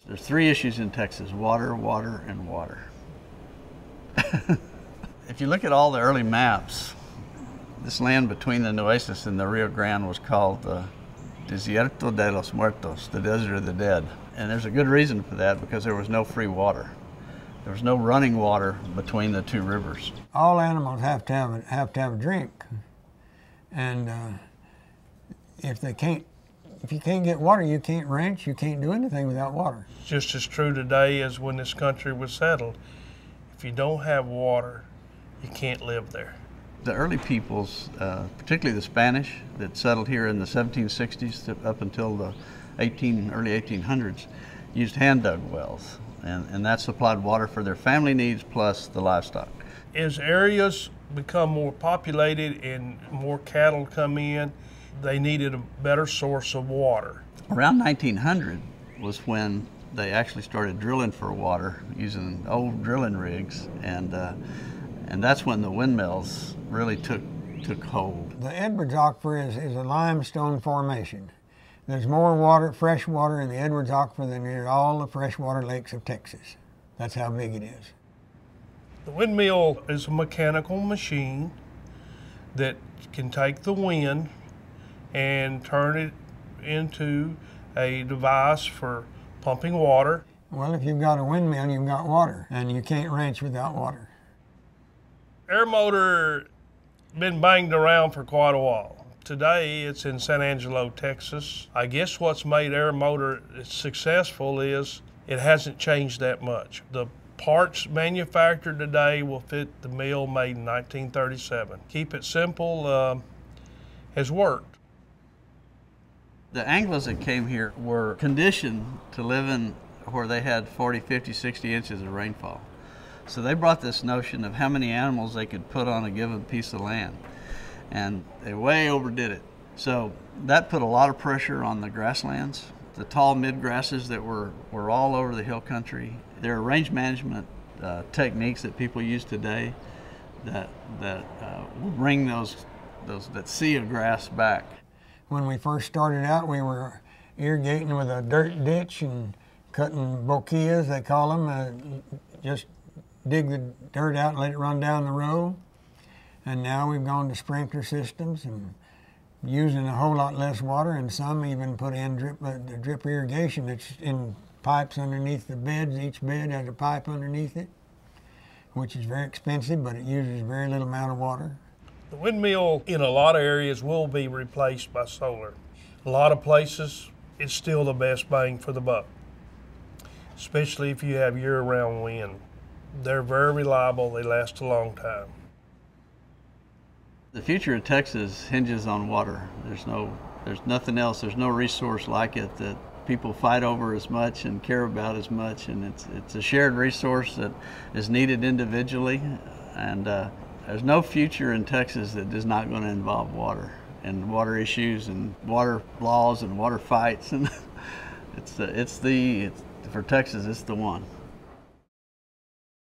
There's three issues in Texas: water, water, and water. If you look at all the early maps, this land between the Nueces and the Rio Grande was called the Desierto de los Muertos, the desert of the dead. And there's a good reason for that, because there was no free water. There was no running water between the two rivers. All animals have to have a drink, and if you can't get water, you can't ranch, you can't do anything without water. It's just as true today as when this country was settled. If you don't have water, you can't live there. The early peoples, particularly the Spanish that settled here in the 1760s up until the early 1800s, used hand-dug wells, and that supplied water for their family needs plus the livestock. As areas become more populated and more cattle come in, they needed a better source of water. Around 1900 was when they actually started drilling for water using old drilling rigs, and that's when the windmills really took hold. The Edwards Aquifer is a limestone formation. There's more water, fresh water in the Edwards Aquifer than in all the freshwater lakes of Texas. That's how big it is. The windmill is a mechanical machine that can take the wind and turn it into a device for pumping water. Well, if you've got a windmill, you've got water, and you can't ranch without water. Air motor been banged around for quite a while. Today it's in San Angelo, Texas. I guess what's made air motor successful is it hasn't changed that much. The parts manufactured today will fit the mill made in 1937. Keep it simple has worked. The Anglos that came here were conditioned to live in where they had 40, 50, 60 inches of rainfall. So they brought this notion of how many animals they could put on a given piece of land, and they way overdid it. So that put a lot of pressure on the grasslands, the tall mid-grasses that were all over the hill country. There are range management techniques that people use today that will bring that sea of grass back. When we first started out, we were irrigating with a dirt ditch and cutting boquillas, they call them, just dig the dirt out and let it run down the row. And now we've gone to sprinkler systems and using a whole lot less water, and some even put in drip irrigation that's in pipes underneath the beds. Each bed has a pipe underneath it, which is very expensive, but it uses very little amount of water. The windmill in a lot of areas will be replaced by solar. A lot of places, it's still the best bang for the buck, especially if you have year-round wind. They're very reliable, they last a long time. The future of Texas hinges on water. There's nothing else, there's no resource like it that people fight over as much and care about as much, and it's a shared resource that is needed individually, and there's no future in Texas that is not going to involve water and water issues and water laws and water fights, and for Texas, it's the one.